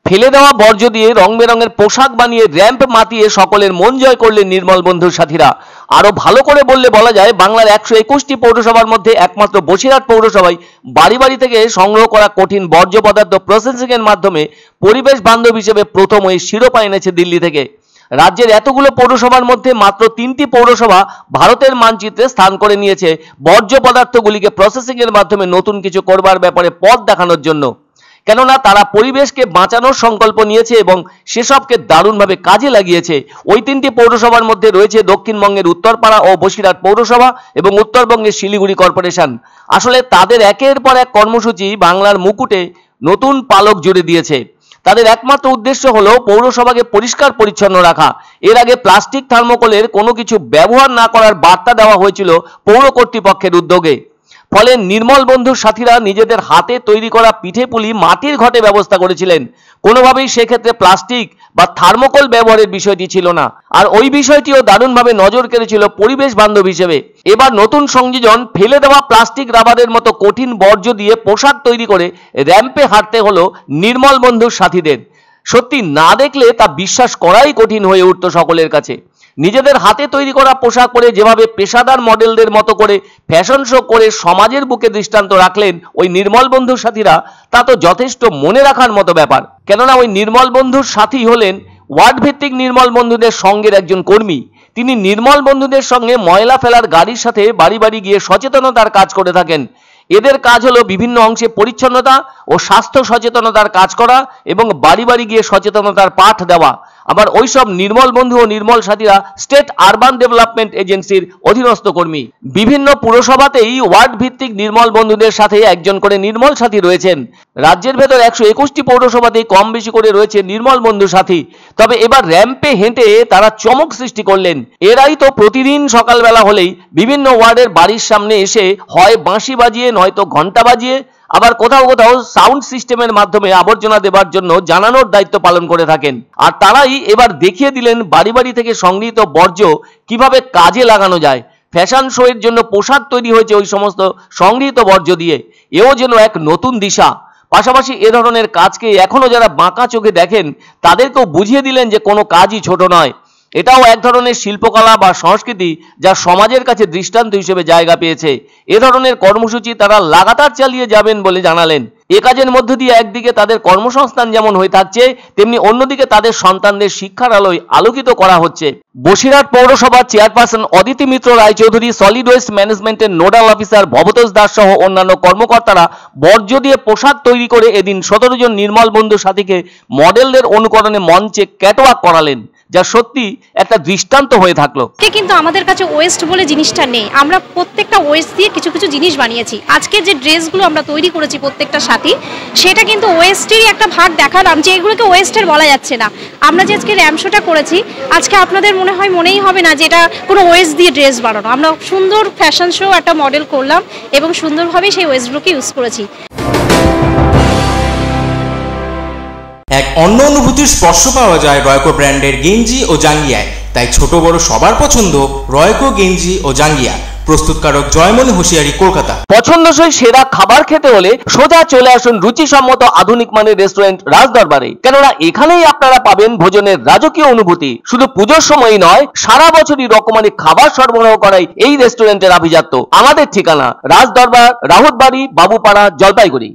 ফেলে দেওয়া বর্জ্য দিয়ে রং বেরঙের পোশাক বানিয়ে র্যাম্প মাতিয়ে সকলের মন জয় করলেন নির্মল বন্ধুর সাথীরা। আরো ভালো করে বললে বলা যায়, বাংলার 121টি পৌরসভার মধ্যে একমাত্র বসিরহাট পৌরসভায় বাড়ি বাড়ি থেকে সংগ্রহ করা কঠিন বর্জ্য পদার্থ প্রসেসিং এর মাধ্যমে পরিবেশ বান্ধব হিসেবে প্রথম এই শিরোপা এনেছে দিল্লি থেকে। রাজ্যের এতগুলো পৌরসভার মধ্যে মাত্র 3টি পৌরসভা ভারতের মানচিত্রে স্থান করে নিয়েছে বর্জ্য পদার্থগুলিকে প্রসেসিং এর মাধ্যমে নতুন কিছু করবার ব্যাপারে পথ দেখানোর জন্য। কেননা তারা পরিবেশকে বাঁচানোর সংকল্প নিয়েছে এবং সেসবকে দারুণভাবে কাজে লাগিয়েছে। ওই 3টি পৌরসভার মধ্যে রয়েছে দক্ষিণবঙ্গের উত্তরপাড়া ও বসিরহাট পৌরসভা এবং উত্তরবঙ্গের শিলিগুড়ি কর্পোরেশন। আসলে তাদের একের পর এক কর্মসূচি বাংলার মুকুটে নতুন পালক জুড়ে দিয়েছে। তাদের একমাত্র উদ্দেশ্য হলো পৌরসভাকে পরিষ্কার পরিচ্ছন্ন রাখা। এর আগে প্লাস্টিক থার্মোকলের কোনো কিছু ব্যবহার না করার বার্তা দেওয়া হয়েছিল পৌর কর্তৃপক্ষের উদ্যোগে। ফলে নির্মল বন্ধুর সাথীরা নিজেদের হাতে তৈরি করা পিঠে পুলি মাটির ঘটে ব্যবস্থা করেছিলেন। কোনোভাবেই সেক্ষেত্রে প্লাস্টিক বা থার্মোকল ব্যবহারের বিষয়টি ছিল না। আর ওই বিষয়টিও দারুণভাবে নজর কেড়েছিল পরিবেশ বান্ধব হিসেবে। এবার নতুন সংযোজন, ফেলে দেওয়া প্লাস্টিক রাবারের মতো কঠিন বর্জ্য দিয়ে পোশাক তৈরি করে র্যাম্পে হাঁটতে হলো নির্মল বন্ধুর সাথীদের। সত্যি না দেখলে তা বিশ্বাস করাই কঠিন হয়ে উঠত সকলের কাছে। নিজেদের হাতে তৈরি করা পোশাক পরে যেভাবে পেশাদার মডেলদের মতো করে ফ্যাশন শো করে সমাজের বুকে দৃষ্টান্ত রাখলেন ওই নির্মল বন্ধুর সাথীরা, তা তো যথেষ্ট মনে রাখার মতো ব্যাপার। কেননা ওই নির্মল বন্ধুর সাথী হলেন ওয়ার্ড ভিত্তিক নির্মল বন্ধুদের সঙ্গের একজন কর্মী। তিনি নির্মল বন্ধুদের সঙ্গে ময়লা ফেলার গাড়ির সাথে বাড়ি বাড়ি গিয়ে সচেতনতার কাজ করে থাকেন। এদের কাজ হলো বিভিন্ন অংশে পরিচ্ছন্নতা ও স্বাস্থ্য সচেতনতার কাজ করা এবং বাড়ি বাড়ি গিয়ে সচেতনতার পাঠ দেওয়া। আবার ওইসব নির্মল বন্ধু ও নির্মল সাথীরা স্টেট আরবান ডেভেলপমেন্ট এজেন্সির অধীনস্থ কর্মী। বিভিন্ন পুরসভাতেই ওয়ার্ড ভিত্তিক নির্মল বন্ধুদের সাথে একজন করে নির্মল সাথী রয়েছেন। রাজ্যের ভেতর 121টি পৌরসভাতেই কম বেশি করে রয়েছে নির্মল বন্ধু সাথী। তবে এবার র্যাম্পে হেঁটে তারা চমক সৃষ্টি করলেন। এরাই তো প্রতিদিন সকালবেলা হলেই বিভিন্ন ওয়ার্ডের বাড়ির সামনে এসে হয় বাঁশি বাজিয়ে নয়তো ঘন্টা বাজিয়ে, আবার কোথাও কোথাও সাউন্ড সিস্টেমের মাধ্যমে আবর্জনা দেবার জন্য জানানোর দায়িত্ব পালন করে থাকেন। আর তারাই এবার দেখিয়ে দিলেন বাড়ি বাড়ি থেকে সংগৃহীত বর্জ্য কিভাবে কাজে লাগানো যায়। ফ্যাশন শো এর জন্য পোশাক তৈরি হয়েছে ওই সমস্ত সংগৃহীত বর্জ্য দিয়ে। এও যেন এক নতুন দিশা। পাশাপাশি এ ধরনের কাজকে এখনো যারা বাঁকা চোখে দেখেন তাদেরকেও বুঝিয়ে দিলেন যে কোনো কাজই ছোট নয়। এটাও এক ধরনের শিল্পকলা বা সংস্কৃতি যা সমাজের কাছে দৃষ্টান্ত হিসেবে জায়গা পেয়েছে। এ ধরনের কর্মসূচি তারা লাগাতার চালিয়ে যাবেন বলে জানালেন। এ কাজের মধ্য দিয়ে একদিকে তাদের কর্মসংস্থান যেমন হয়ে থাকছে, তেমনি অন্যদিকে তাদের সন্তানদের শিক্ষার আলোয় আলোকিত করা হচ্ছে। বসিরহাট পৌরসভার চেয়ারপারসন অদিতি মিত্র রায়চৌধুরী, সলিড ওয়েস্ট ম্যানেজমেন্টের নোডাল অফিসার ভবতোষ দাস সহ অন্যান্য কর্মকর্তারা বর্জ্য দিয়ে পোশাক তৈরি করে এদিন 17 জন নির্মল বন্ধু সাথীকে মডেলদের অনুকরণে মঞ্চে ক্যাটওয়াক করালেন, যা সত্যি একটা দৃষ্টান্ত হয়ে থাকলো। কিন্তু আমাদের কাছে ওয়েস্ট বলে জিনিসটা নেই। আমরা প্রত্যেকটা ওয়েস্ট দিয়ে কিছু কিছু জিনিস বানিয়েছি। আজকে যে ড্রেসগুলো আমরা তৈরি করেছি প্রত্যেকটা সাথী, সেটা কিন্তু ওয়েস্টেরই একটা ভাগ দেখালাম যে এগুলোকে ওয়েস্টের বলা যাচ্ছে না। আমরা যে আজকে র্যাম্প শোটা করেছি, আজকে আপনাদের মনেই হবে না যে এটা কোনো ওয়েস্ট দিয়ে ড্রেস বানানো। আমরা সুন্দর ফ্যাশন শো একটা মডেল করলাম এবং সুন্দরভাবে সেই ওয়েস্টগুলোকে ইউজ করেছি। এক অন্য অনুভূতির স্পর্শ পাওয়া যায় রয়কো ব্র্যান্ডের গেঞ্জি ও জাঙ্গিয়ায়। তাই ছোট বড় সবার পছন্দ রয়কো গেঞ্জি ও জাঙ্গিয়া। প্রস্তুতকারক জয়মনি হুঁশিয়ারি, কলকাতা। পছন্দসই সেরা খাবার খেতে হলে সোজা চলে আসুন রুচিসম্মত আধুনিক মানের রেস্টুরেন্ট রাজদরবারে। কেননা এখানেই আপনারা পাবেন ভোজনের রাজকীয় অনুভূতি। শুধু পুজোর সময়ই নয়, সারা বছরই রকমারি খাবার সরবরাহ করাই এই রেস্টুরেন্টের আভিজাত্য। আমাদের ঠিকানা রাজদরবার, রাহুতবাড়ি, বাবুপাড়া, জলপাইগুড়ি।